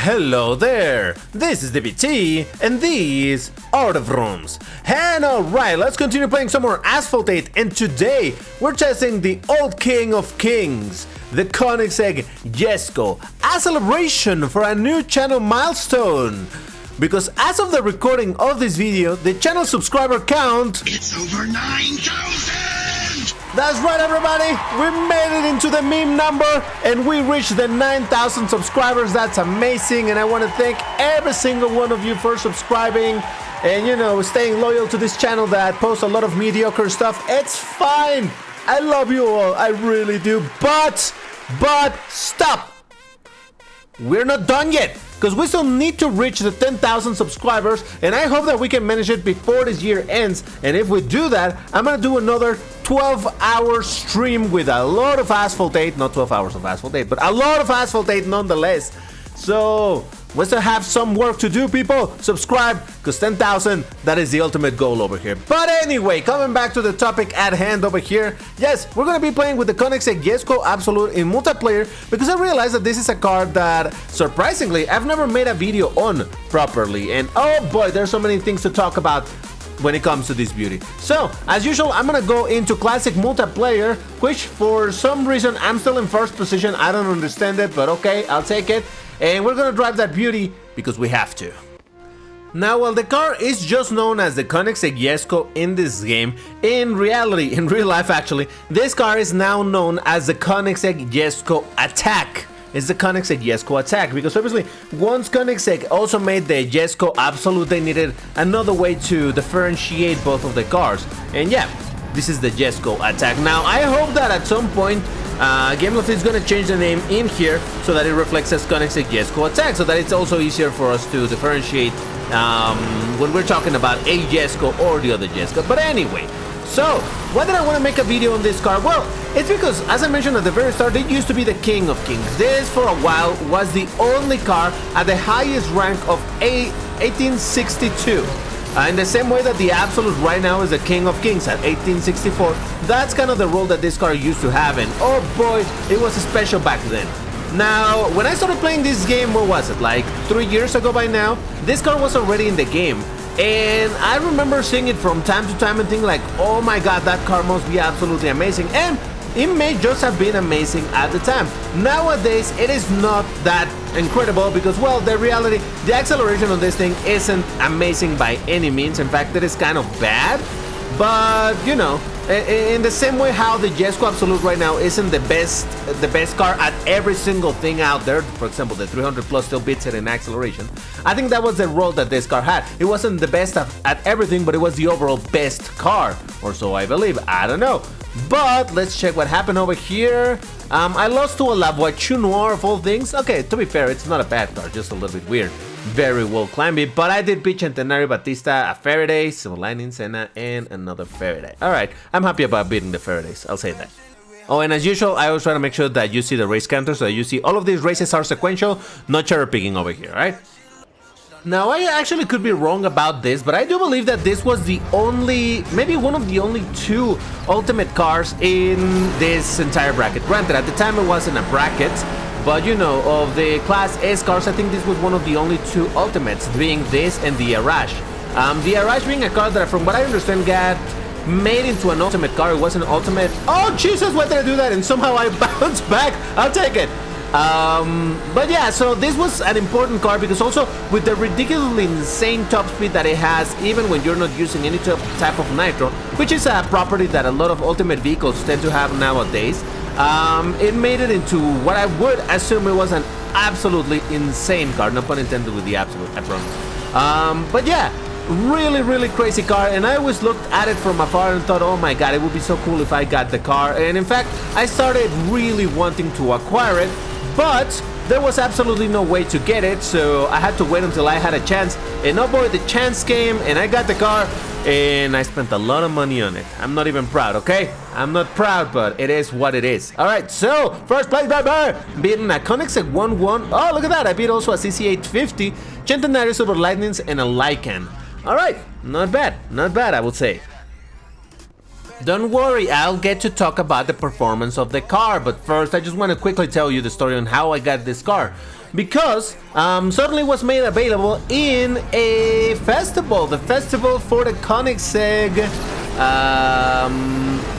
Hello there, this is DBT, and these are the Vrooms. And alright, let's continue playing some more Asphalt 8, and today we're testing the old king of kings, the Koenigsegg Jesko, a celebration for a new channel milestone. Because as of the recording of this video, the channel subscriber count... It's over 9,000! That's right, everybody! We made it into the meme number, and we reached the 9,000 subscribers. That's amazing, and I want to thank every single one of you for subscribing and, you know, staying loyal to this channel that posts a lot of mediocre stuff. It's fine! I love you all, I really do. But stop! We're not done yet, because we still need to reach the 10,000 subscribers, and I hope that we can manage it before this year ends. And if we do that, I'm gonna do another 12-hour stream with a lot of Asphalt 8, not 12 hours of Asphalt 8, but a lot of Asphalt 8 nonetheless. So we still have some work to do, people. Subscribe, because 10,000, that is the ultimate goal over here. But anyway, coming back to the topic at hand over here, yes, we're going to be playing with the Koenigsegg Jesco Absolute in multiplayer, because I realized that this is a card that, surprisingly, I've never made a video on properly. And oh boy, there's so many things to talk about when it comes to this beauty. So, as usual, I'm gonna go into classic multiplayer, which for some reason I'm still in first position. I don't understand it, but okay, I'll take it. And we're gonna drive that beauty because we have to. Now, while the car is just known as the Koenigsegg Jesko in this game, in reality, in real life actually, this car is now known as the Koenigsegg Jesko Attack. It's the Koenigsegg Jesko Attack, because obviously once Koenigsegg also made the Jesko Absolute, they needed another way to differentiate both of the cars. And yeah, this is the Jesko Attack. Now, I hope that at some point Gameloft is going to change the name in here so that it reflects as Koenigsegg Jesko Attack, so that it's also easier for us to differentiate when we're talking about a Jesko or the other Jesko. But anyway, so why did I want to make a video on this car? Well, it's because, as I mentioned at the very start, it used to be the king of kings. This, for a while, was the only car at the highest rank of 1862. In the same way that the Absolute right now is the king of kings at 1864, that's kind of the role that this car used to have, and oh boy, it was special back then. Now, when I started playing this game, what was it, like 3 years ago by now? This car was already in the game, and I remember seeing it from time to time and thinking like, oh my god, that car must be absolutely amazing, and it may just have been amazing at the time. Nowadays, it is not that incredible because, well, the reality, the acceleration on this thing isn't amazing by any means. In fact, it is kind of bad. But, you know, in the same way how the Jesco Absolute right now isn't the best car at every single thing out there, for example, the 300 plus still beats it in acceleration, I think that was the role that this car had. It wasn't the best at everything, but it was the overall best car, or so I believe. I don't know. But let's check what happened over here. I lost to a La Voiture Noir of all things. Okay, to be fair, it's not a bad car, just a little bit weird. Very well climbing, but I did beat Centenario Batista, a Faraday, Silver Lightning Senna, and another Faraday. Alright, I'm happy about beating the Faradays, I'll say that. Oh, and as usual, I always try to make sure that you see the race counter, so that you see all of these races are sequential, not cherry picking over here, right? Now, I actually could be wrong about this, but I do believe that this was the only, maybe one of the only two ultimate cars in this entire bracket. Granted, at the time it wasn't a bracket, but you know, of the Class S cars, I think this was one of the only two ultimates, being this and the Arash. The Arash being a car that, from what I understand, got made into an ultimate car. It wasn't an ultimate. Oh, Jesus, why did I do that? And somehow I bounced back. I'll take it. But yeah, so this was an important car because also with the ridiculously insane top speed that it has, even when you're not using any type of nitro, which is a property that a lot of ultimate vehicles tend to have nowadays, it made it into what I would assume it was an absolutely insane car. No pun intended with the Absolute, I promise. But yeah, really crazy car, and I always looked at it from afar and thought, oh my god, it would be so cool if I got the car. And in fact, I started really wanting to acquire it, but there was absolutely no way to get it, so I had to wait until I had a chance. And oh boy, the chance came, and I got the car, and I spent a lot of money on it. I'm not even proud, okay? I'm not proud, but it is what it is. Alright, so, first place, baby! Beating a Koenigsegg 1-1. Oh, look at that, I beat also a CC850, Centenario Silver Lightnings, and a Lycan. Alright, not bad, I would say. Don't worry, I'll get to talk about the performance of the car, but first I just want to quickly tell you the story on how I got this car. because suddenly was made available in a festival, the festival for the Koenigsegg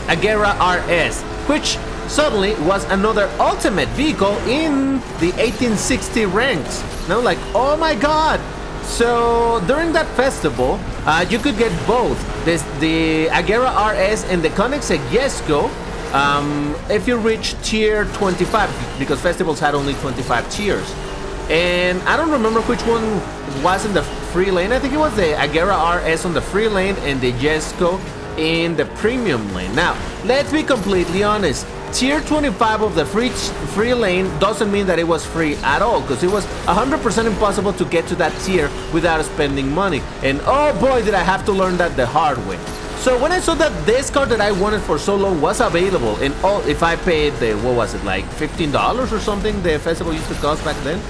Agera RS, which suddenly was another ultimate vehicle in the 1860 ranks. Now, like, oh my god! So during that festival, you could get both the Agera RS and the Koenigsegg Jesko if you reach tier 25, because festivals had only 25 tiers. And I don't remember which one was in the free lane. I think it was the Agera RS on the free lane and the Jesko in the premium lane. Now, let's be completely honest. Tier 25 of the free lane doesn't mean that it was free at all, because it was 100% impossible to get to that tier without spending money. And oh boy, did I have to learn that the hard way. So when I saw that this card that I wanted for so long was available, and oh, if I paid the, what was it, like $15 or something the festival used to cost back then,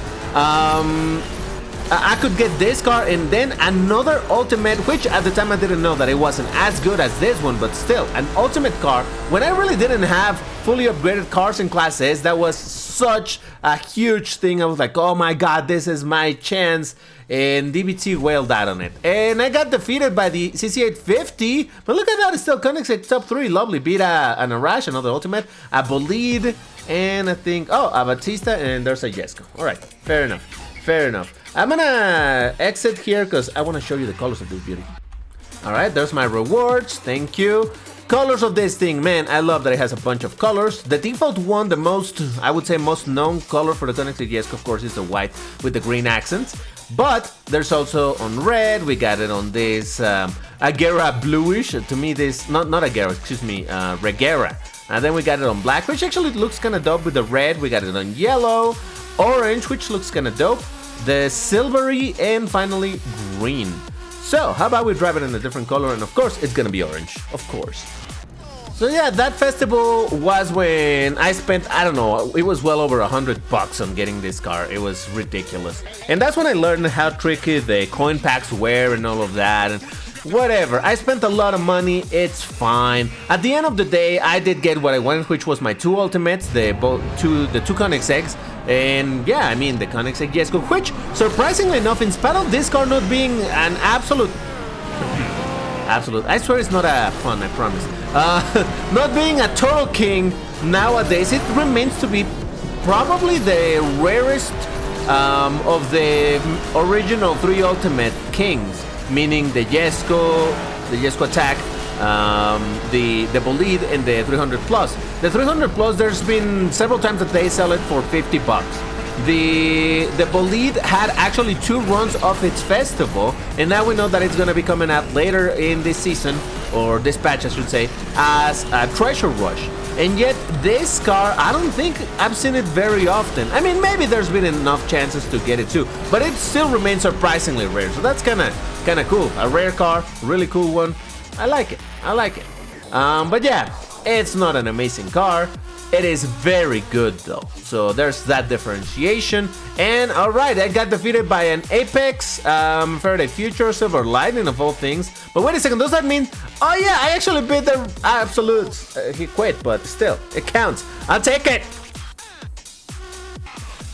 I could get this car and then another ultimate, which at the time I didn't know that it wasn't as good as this one, but still an ultimate car. When I really didn't have fully upgraded cars in Class S, that was such a huge thing. I was like, oh my god, this is my chance. And DBT wailed out on it. And I got defeated by the CC850. But look at that, it's still Koenigsegg top 3. Lovely. Beat an Arash, another ultimate, a Bolide, and I think, oh, a Batista, and there's a Jesko. Alright, fair enough. Fair enough. I'm gonna exit here because I want to show you the colors of this beauty. Alright, there's my rewards. Thank you. Colors of this thing, man, I love that it has a bunch of colors. The default one, the most, I would say, most known color for the Koenigsegg Jesko, of course, is the white with the green accents. But there's also on red, we got it on this Agera bluish. To me, this, not Agera, excuse me, Regera. And then we got it on black, which actually looks kind of dope with the red. We got it on yellow, orange, which looks kind of dope, the silvery, and finally green. So how about we drive it in a different color, and of course it's gonna be orange, of course. So yeah, that festival was when I spent, I don't know, it was well over $100 on getting this car. It was ridiculous. And that's when I learned how tricky the coin packs were and all of that. And whatever, I spent a lot of money, it's fine. At the end of the day, I did get what I wanted, which was my two ultimates, the two Koenigsegg's. And yeah, I mean, the Koenigsegg Jesko, which, surprisingly enough, in spite of this car not being an absolute, I swear it's not a pun, I promise. Not being a total king nowadays, it remains to be probably the rarest of the original 3 Ultimate Kings, meaning the Jesko Attack, the Bolide, and the 300 Plus. The 300 Plus, there's been several times that they sell it for $50. The Bolide had actually 2 runs of its festival, and now we know that it's gonna be coming out later in this season, or this patch I should say, as a Treasure Rush. And yet this car, I don't think I've seen it very often. I mean, maybe there's been enough chances to get it too, but it still remains surprisingly rare, so that's kinda cool. A rare car, really cool one. I like it. But yeah, it's not an amazing car. It is very good though, so there's that differentiation. And alright, I got defeated by an Apex, Faraday Future, Silver Lightning of all things. But wait a second, does that mean, oh yeah, I actually beat the Absolute. He quit, but still, it counts. I'll take it.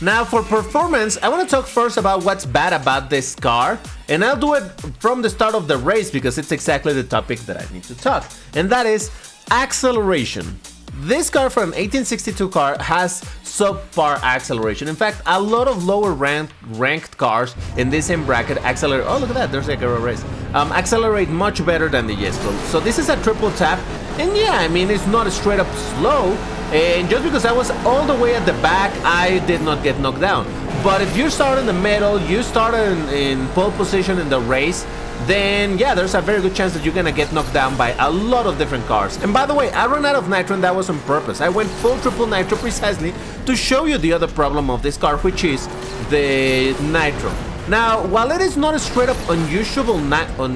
Now for performance, I want to talk first about what's bad about this car, and I'll do it from the start of the race because it's exactly the topic that I need to talk, and that is acceleration. This car for an 1862 car has subpar acceleration. In fact, a lot of lower ranked cars in this same bracket accelerate. Oh, look at that, there's like a race. Accelerate much better than the Jesko. So this is a triple tap, and yeah, I mean, it's not straight up slow. And just because I was all the way at the back, I did not get knocked down. But if you start in the middle, you start in pole position in the race, then yeah, there's a very good chance that you're gonna get knocked down by a lot of different cars. And by the way, I ran out of nitro, and that was on purpose. I went full triple nitro precisely to show you the other problem of this car, which is the nitro. Now, while it is not a straight up unusable nitro,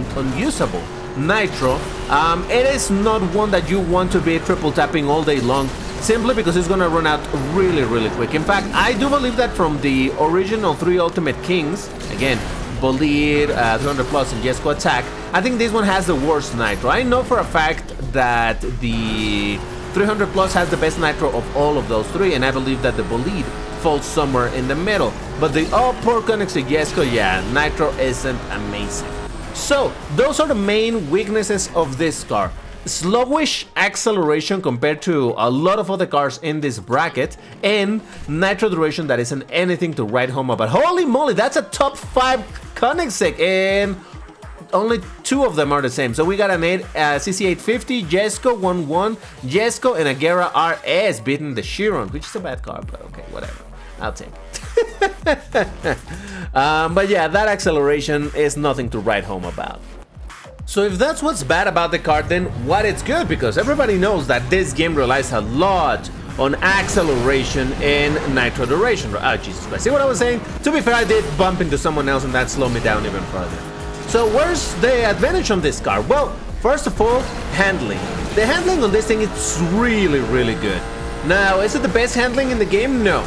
it is not one that you want to be triple tapping all day long, simply because it's gonna run out really quick. In fact, I do believe that from the original 3 Ultimate Kings, again, Bolide, 300 Plus, and Jesko Attack, I think this one has the worst nitro. I know for a fact that the 300 Plus has the best nitro of all of those 3, and I believe that the Bolide falls somewhere in the middle. But the all-port Koenigsegg Jesko, yeah, nitro isn't amazing. So, those are the main weaknesses of this car. Slowish acceleration compared to a lot of other cars in this bracket, and nitro duration that isn't anything to write home about. Holy moly, that's a top 5 Koenigsegg, and only 2 of them are the same. So we got an CC850, Jesko 1-1, Jesko, and a Guerra RS beating the Chiron, which is a bad car, but okay, whatever. I'll take it. But yeah, that acceleration is nothing to write home about. So if that's what's bad about the car, then what it's good, because everybody knows that this game relies a lot on acceleration and nitro duration. Oh, Jesus Christ. See what I was saying? To be fair, I did bump into someone else and that slowed me down even further. So where's the advantage on this car? Well, first of all, handling. The handling on this thing is really, really good. Now, is it the best handling in the game? No.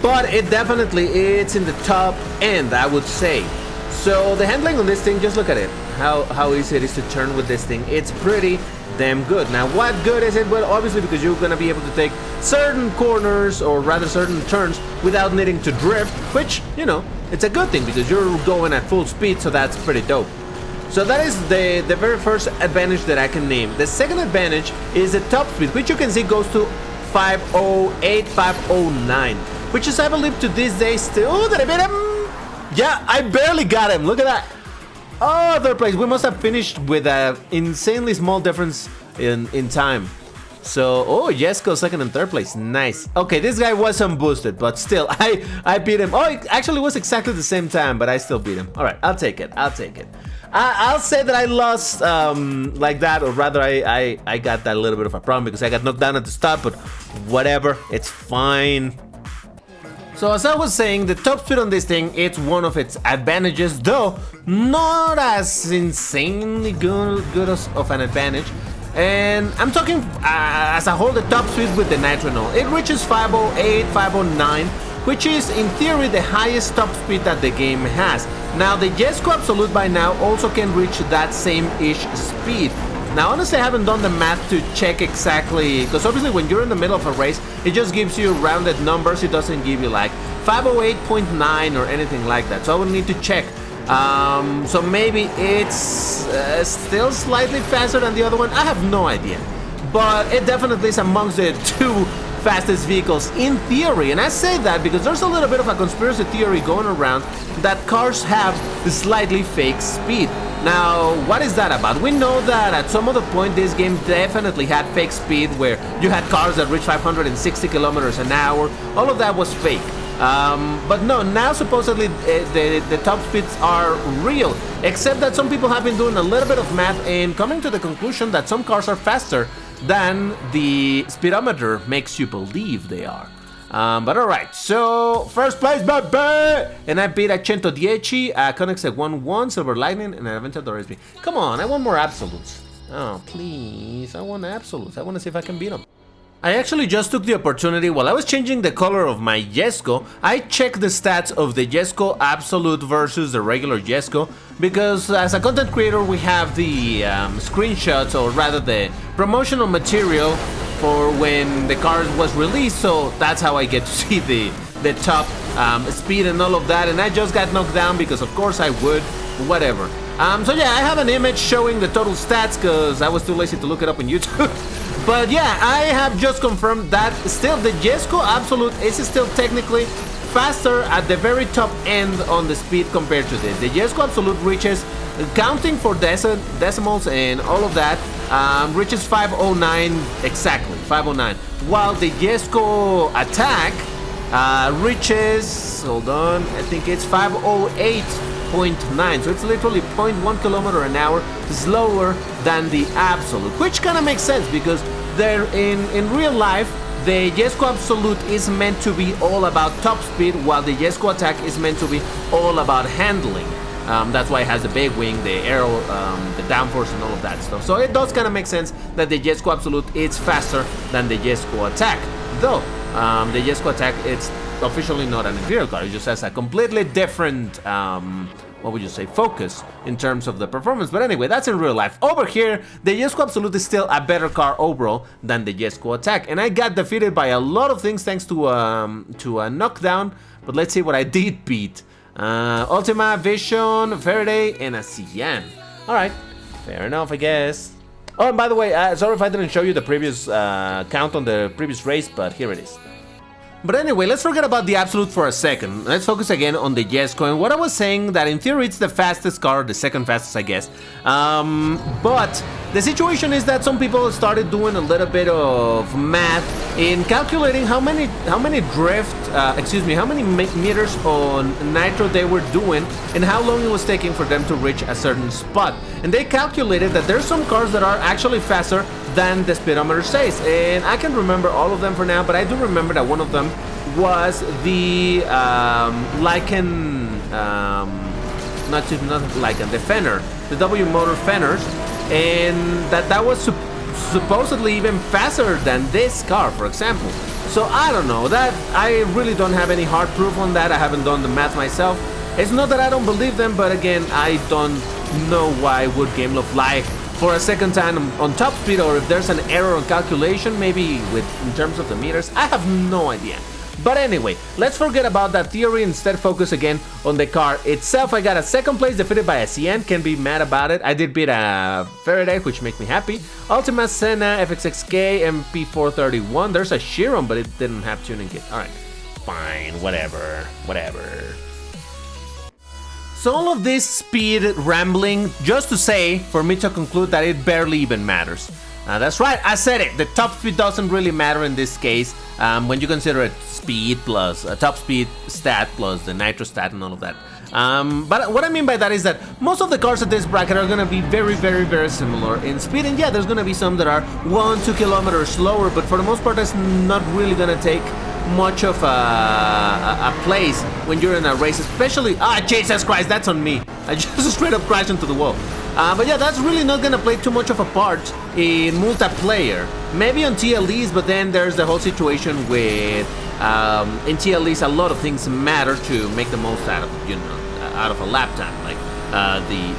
But it definitely it's in the top end, I would say. So the handling on this thing, just look at it. How easy it is to turn with this thing. It's pretty damn good. Now, what good is it? Well, obviously because you're gonna be able to take certain corners, or rather certain turns, without needing to drift, which, you know, it's a good thing because you're going at full speed, so that's pretty dope. So that is the very first advantage that I can name. The second advantage is the top speed, which you can see goes to 508, 509, which is, I believe, to this day still. Oh, did I beat him? Yeah, I barely got him. Look at that. Oh, third place. We must have finished with an insanely small difference in time. So, oh, Jesko second and third place. Nice. Okay, this guy was unboosted, but still, I beat him. Oh, it actually was exactly the same time, but I still beat him. All right, I'll take it. I'll take it. I'll say that I lost like that, or rather I got that little bit of a problem because I got knocked down at the start, but whatever, it's fine. So as I was saying, the top speed on this thing, it's one of its advantages, though not as insanely good of an advantage. And I'm talking as a whole, the top speed with the nitro. It reaches 508, 509, which is in theory the highest top speed that the game has. Now the Jesco Absolute by now also can reach that same-ish speed. Now honestly I haven't done the math to check exactly, because obviously when you're in the middle of a race it just gives you rounded numbers, it doesn't give you like 508.9 or anything like that, so I would need to check. So maybe it's still slightly faster than the other one, I have no idea. But it definitely is amongst the 2 fastest vehicles in theory, and I say that because there's a little bit of a conspiracy theory going around that cars have slightly fake speed. Now, what is that about? We know that at some other point this game definitely had fake speed, where you had cars that reached 560 kilometers an hour. All of that was fake. But no, now supposedly the top speeds are real, except that some people have been doing a little bit of math and coming to the conclusion that some cars are faster than the speedometer makes you believe they are. But alright, so first place, baby! And I beat a 110, a Koenigsegg 1-1, Silver Lightning, and an Aventador SP. Come on, I want more absolutes. Oh, please, I want absolutes. I want to see if I can beat them. I actually just took the opportunity while I was changing the color of my Jesko. I checked the stats of the Jesco Absolute versus the regular Jesko, because as a content creator we have the screenshots, or rather the promotional material for when the car was released, so that's how I get to see the top speed and all of that, and I just got knocked down because of course I would, whatever. So yeah, I have an image showing the total stats because I was too lazy to look it up on YouTube. But yeah, I have just confirmed that still the Jesco Absolute is still technically faster at the very top end on the speed compared to this. The Jesco Absolute reaches, counting for decimals and all of that, reaches 509 exactly, 509. While the Jesco Attack reaches, hold on, I think it's 508.9, so it's literally 0.1 kilometer an hour slower than the Absolute, which kind of makes sense because they're in real life the Jesco Absolute is meant to be all about top speed, while the Jesco Attack is meant to be all about handling. That's why it has the big wing, the aero, the downforce and all of that stuff. So it does kind of make sense that the Jesco Absolute is faster than the Jesco Attack, though the Jesco Attack, it's officially not an inferior car, it just has a completely different what would you say, focus in terms of the performance. But anyway, that's in real life. Over here, the Jesco Absolute is still a better car overall than the Jesco Attack. And I got defeated by a lot of things thanks to a knockdown. But let's see what I did beat. Ultima, Vision, Faraday, and a Cyan. Alright, fair enough, I guess. Oh, and by the way, sorry if I didn't show you the previous count on the previous race, but here it is. But anyway, let's forget about the Absolute for a second. Let's focus again on the Jesko. And what I was saying, that in theory it's the fastest car, the second fastest, I guess. But the situation is that some people started doing a little bit of math in calculating how many meters on nitro they were doing and how long it was taking for them to reach a certain spot. And they calculated that there's some cars that are actually faster than the speedometer says. And I can't remember all of them for now, but I do remember that one of them was the the Fenner, the W motor Fenners, and that was supposedly even faster than this car, for example. So I don't know, that I really don't have any hard proof on that. I haven't done the math myself. It's not that I don't believe them, but again, I don't know why would GameLoft lie for a second time on top speed, or if there's an error on calculation, maybe in terms of the meters. I have no idea. But anyway, let's forget about that theory, instead focus again on the car itself. I got a second place defeated by a Cyan, can't be mad about it. I did beat a Faraday, which makes me happy. Ultima, Senna, FXXK, MP431. There's a Chiron, but it didn't have tuning kit. Alright, fine, whatever. So all of this speed rambling, just to say, for me to conclude that it barely even matters. That's right, I said it, the top speed doesn't really matter in this case, when you consider it speed plus top speed stat plus the nitro stat and all of that. But what I mean by that is that most of the cars at this bracket are going to be very, very, very similar in speed. And yeah, there's going to be some that are 1-2 kilometers slower, but for the most part, that's not really going to take much of a place when you're in a race, especially... Jesus Christ, that's on me. I just straight up crashed into the wall. But yeah, that's really not gonna play too much of a part in multiplayer. Maybe on TLEs, but then there's the whole situation with in TLEs a lot of things matter to make the most out of, you know, out of a lap time, like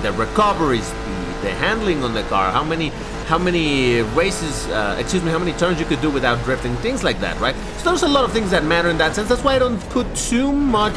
the recovery speed, the handling on the car, how many races, how many turns you could do without drifting, things like that, right? So there's a lot of things that matter in that sense. That's why I don't put too much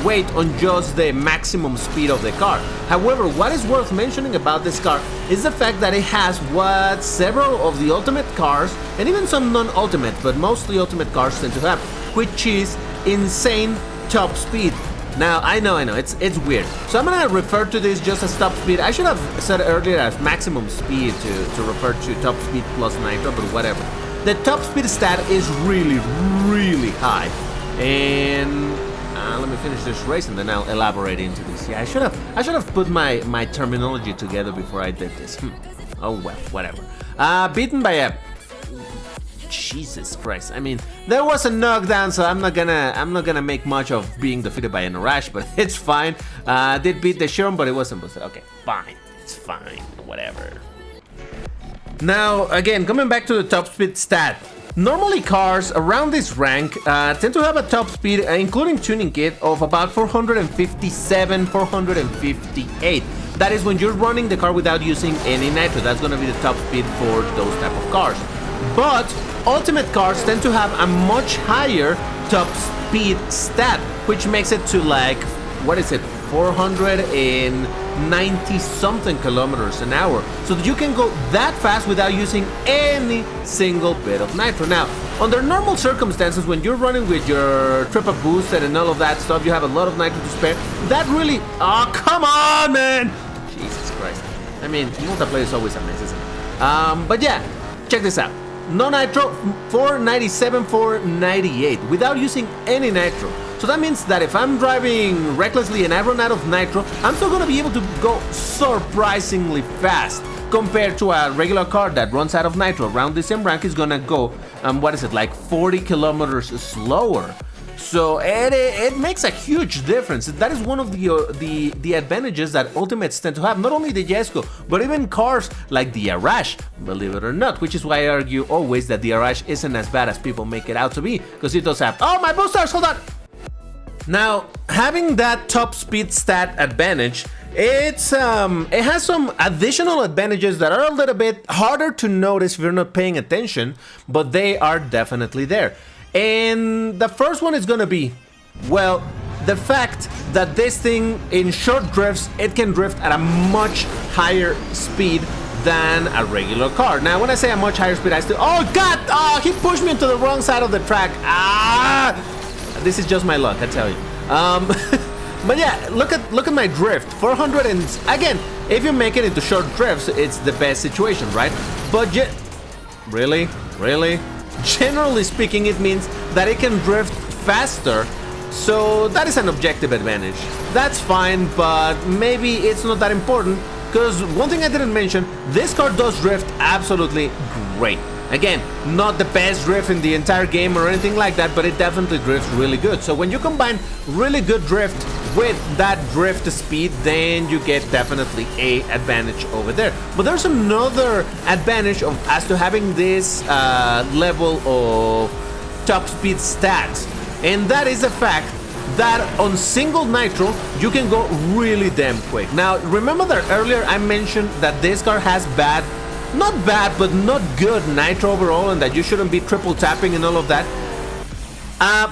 weight on just the maximum speed of the car. However, what is worth mentioning about this car is the fact that it has what several of the ultimate cars, and even some non-ultimate, but mostly ultimate cars tend to have, which is insane top speed. Now, I know, it's weird. So I'm gonna refer to this just as top speed. I should have said earlier as maximum speed to refer to top speed plus nitro, but whatever. The top speed stat is really, really high. And let me finish this race and then I'll elaborate into this. Yeah, I should have put my terminology together before I did this. Oh well, whatever. Beaten by a... Jesus Christ, I mean, there was a knockdown, so I'm not gonna make much of being defeated by an Arash, but it's fine. Did beat the Chiron, but it wasn't boosted. Okay, fine, it's fine, whatever. Now, again, coming back to the top speed stat. Normally cars around this rank tend to have a top speed, including tuning kit, of about 457, 458. That is when you're running the car without using any nitro. That's gonna be the top speed for those type of cars. But ultimate cars tend to have a much higher top speed stat, which makes it to like, what is it, 490 something kilometers an hour. So that you can go that fast without using any single bit of nitro. Now, under normal circumstances, when you're running with your trip up boosted and all of that stuff, you have a lot of nitro to spare. That really, oh come on, man! Jesus Christ. I mean, multiplayer is always a mess, isn't it? But yeah, check this out. No nitro, 497, 498, without using any nitro. So that means that if I'm driving recklessly and I run out of nitro, I'm still gonna be able to go surprisingly fast compared to a regular car that runs out of nitro. Around the same rank is gonna go, what is it, like 40 kilometers slower. So it makes a huge difference. That is one of the advantages that ultimates tend to have. Not only the Jesko, but even cars like the Arash, believe it or not. Which is why I argue always that the Arash isn't as bad as people make it out to be, because it does have... Oh, my boosters! Hold on! Now, having that top speed stat advantage, it has some additional advantages that are a little bit harder to notice if you're not paying attention, but they are definitely there. And the first one is gonna be, well, the fact that this thing in short drifts, it can drift at a much higher speed than a regular car. Now, when I say a much higher speed, I still, oh God, oh, he pushed me into the wrong side of the track. This is just my luck, I tell you. But yeah, look at my drift, 400, and again, if you make it into short drifts, it's the best situation, right? But really? Generally speaking, it means that it can drift faster, so that is an objective advantage. That's fine, but maybe it's not that important, because one thing I didn't mention, this car does drift absolutely great. Again, not the best drift in the entire game or anything like that, but it definitely drifts really good. So when you combine really good drift with that drift speed, then you get definitely a advantage over there. But there's another advantage as to having this level of top speed stats, and that is the fact that on single nitro you can go really damn quick. Now remember that earlier I mentioned that this car has not bad, but not good nitro overall, and that you shouldn't be triple tapping and all of that.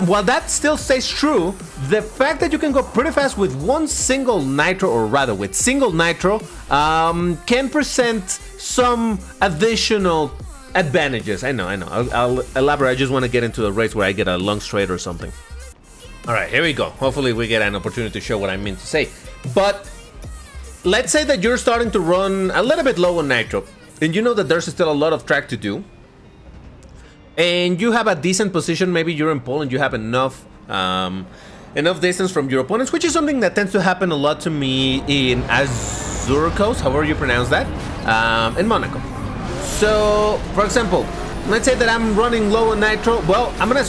While that still stays true, the fact that you can go pretty fast with one single nitro, or rather with single nitro, can present some additional advantages. I know. I'll elaborate. I just want to get into a race where I get a long straight or something. All right, here we go. Hopefully we get an opportunity to show what I mean to say. But let's say that you're starting to run a little bit low on nitro, and you know that there's still a lot of track to do, and you have a decent position. Maybe you're in pole and you have enough distance from your opponents, which is something that tends to happen a lot to me in Azurcos, however you pronounce that, in Monaco. So, for example, let's say that I'm running low on nitro. Well, I'm gonna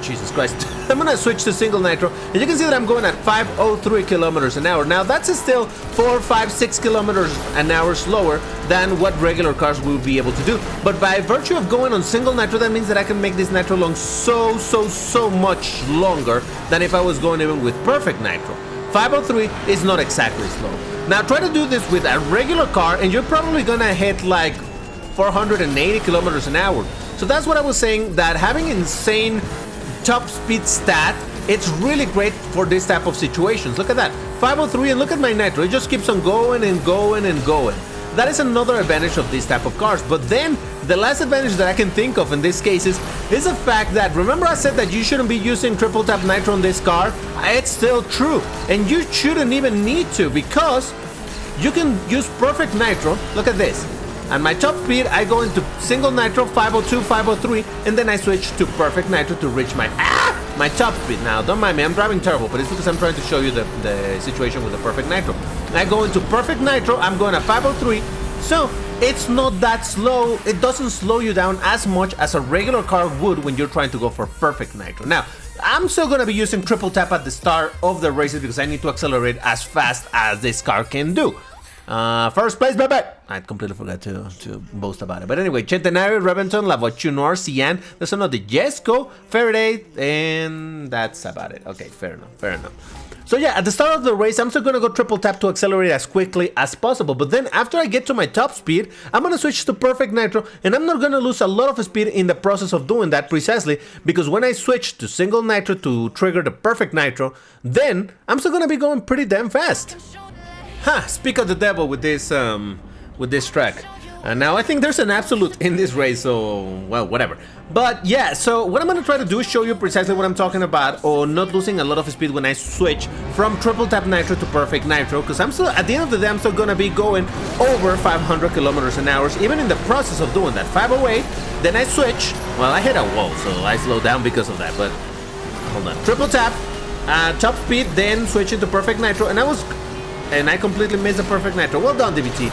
Jesus Christ. I'm gonna switch to single nitro, and you can see that I'm going at 503 kilometers an hour. Now that's still 4, 5, 6 kilometers an hour slower than what regular cars will be able to do. But by virtue of going on single nitro, that means that I can make this nitro long so much longer than if I was going even with perfect nitro. 503 is not exactly slow. Now try to do this with a regular car, and you're probably gonna hit like 480 kilometers an hour. So that's what I was saying, that having insane top speed stat, it's really great for this type of situations. Look at that, 503, and look at my nitro, it just keeps on going and going and going. That is another advantage of this type of cars. But then the last advantage that I can think of in this case is the fact that, remember I said that you shouldn't be using triple tap nitro on this car? It's still true, and you shouldn't even need to, because you can use perfect nitro. Look at this. At my top speed, I go into single nitro, 502, 503, and then I switch to perfect nitro to reach my top speed. Now, don't mind me, I'm driving turbo, but it's because I'm trying to show you the situation with the perfect nitro. I go into perfect nitro, I'm going at 503, so it's not that slow. It doesn't slow you down as much as a regular car would when you're trying to go for perfect nitro. Now, I'm still going to be using triple tap at the start of the races because I need to accelerate as fast as this car can do. First place, baby! I completely forgot to boast about it. But anyway, Centenario, Reventon, La Voiture Noir, Cyan, there's another Jesko, Faraday, and that's about it. Okay, fair enough. So yeah, at the start of the race, I'm still gonna go triple tap to accelerate as quickly as possible. But then after I get to my top speed, I'm gonna switch to perfect nitro, and I'm not gonna lose a lot of speed in the process of doing that, precisely because when I switch to single nitro to trigger the perfect nitro, then I'm still gonna be going pretty damn fast. Speak of the devil with this track. Now I think there's an absolute in this race, so well, whatever. But yeah, so what I'm gonna try to do is show you precisely what I'm talking about, or not losing a lot of speed when I switch from triple tap nitro to perfect nitro, because I'm still, at the end of the day, I'm still gonna be going over 500 kilometers an hour, even in the process of doing that. 508, then I switch. Well, I hit a wall, so I slowed down because of that. But hold on, triple tap, top speed, then switch into perfect nitro, and I completely missed the perfect nitro. Well done, DBT.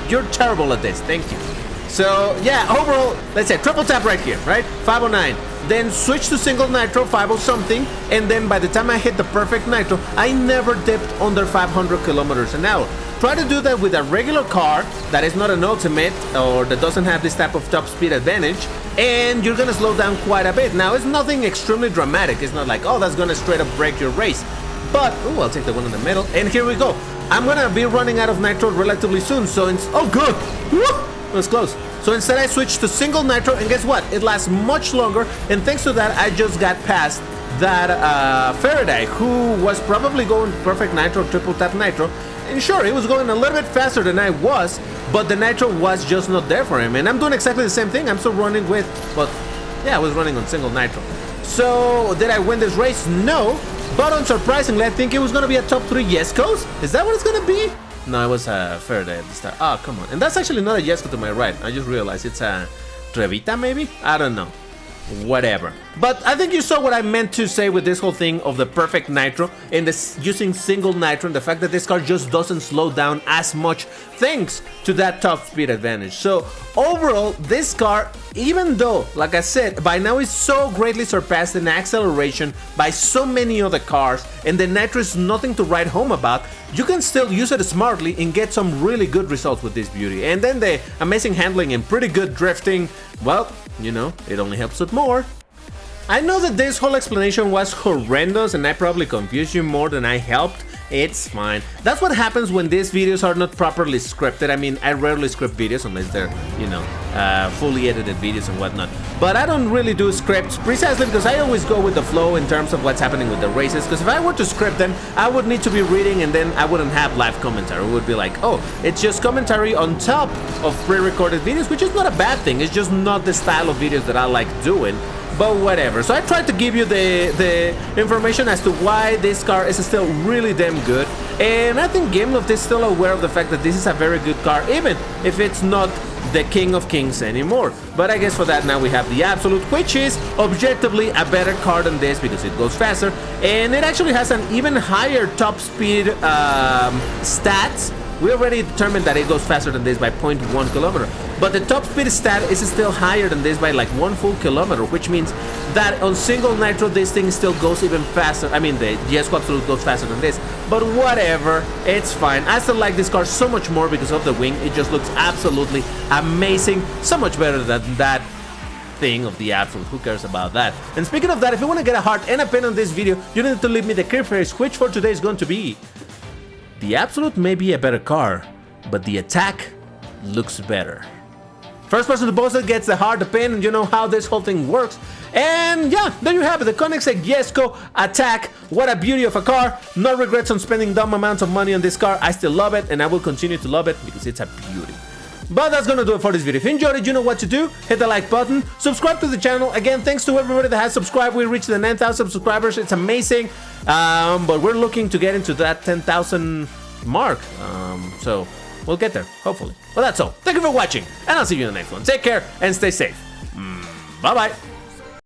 You're terrible at this. Thank you. So yeah, overall, let's say triple tap right here, right? 509, then switch to single nitro, 5 or something, and then by the time I hit the perfect nitro, I never dipped under 500 kilometers an hour. Try to do that with a regular car that is not an ultimate or that doesn't have this type of top speed advantage, and you're gonna slow down quite a bit. Now, it's nothing extremely dramatic. It's not like, oh, that's gonna straight up break your race. But, ooh, I'll take the one in the middle, and here we go. I'm gonna be running out of nitro relatively soon, so oh, good. Woo! It was close. So instead I switched to single nitro, and guess what? It lasts much longer, and thanks to that, I just got past that Faraday, who was probably going perfect nitro, triple tap nitro. And sure, he was going a little bit faster than I was, but the nitro was just not there for him. And I'm doing exactly the same thing. I'm still running with, but yeah, I was running on single nitro. So did I win this race? No. But unsurprisingly, I think it was going to be a top 3 Jeskos. Is that what it's going to be? No, it was a Faraday at the start. Oh, come on. And that's actually not a Jesko to my right. I just realized it's a Revita, maybe? I don't know. Whatever. But I think you saw what I meant to say with this whole thing of the perfect nitro and using single nitro, and the fact that this car just doesn't slow down as much thanks to that top speed advantage. So overall, this car, even though, like I said, by now is so greatly surpassed in acceleration by so many other cars, and the nitro is nothing to write home about, you can still use it smartly and get some really good results with this beauty. And then the amazing handling and pretty good drifting, well, you know, it only helps it more. I know that this whole explanation was horrendous and I probably confused you more than I helped. It's fine. That's what happens when these videos are not properly scripted. I mean, I rarely script videos unless they're, you know, fully edited videos and whatnot. But I don't really do scripts precisely because I always go with the flow in terms of what's happening with the races. Because if I were to script them, I would need to be reading and then I wouldn't have live commentary. It would be like, oh, it's just commentary on top of pre-recorded videos, which is not a bad thing. It's just not the style of videos that I like doing. But whatever. So I tried to give you the information as to why this car is still really damn good. And I think GameLoft is still aware of the fact that this is a very good car, even if it's not the king of kings anymore. But I guess for that now we have the Absolute, which is objectively a better car than this because it goes faster. And it actually has an even higher top speed stats. We already determined that it goes faster than this by 0.1 kilometer. But the top speed stat is still higher than this by like 1 full kilometer, which means that on single nitro this thing still goes even faster. I mean, the Jesco Absolute goes faster than this. But whatever, it's fine. I still like this car so much more because of the wing. It just looks absolutely amazing. So much better than that thing of the Absolute. Who cares about that? And speaking of that, if you want to get a heart and a pin on this video, you need to leave me the clear phrase, which for today is going to be: the Absolute may be a better car, but the attack looks better. First person to post it gets the heart, the pin, and you know how this whole thing works. And yeah, there you have it, the Koenigsegg Jesko Attack. What a beauty of a car. No regrets on spending dumb amounts of money on this car. I still love it, and I will continue to love it because it's a beauty. But that's gonna do it for this video. If you enjoyed it, you know what to do. Hit the like button, subscribe to the channel. Again, thanks to everybody that has subscribed. We reached the 9,000 subscribers. It's amazing. But we're looking to get into that 10,000 mark. So we'll get there, hopefully. Well, that's all. Thank you for watching, and I'll see you in the next one. Take care and stay safe. Bye-bye.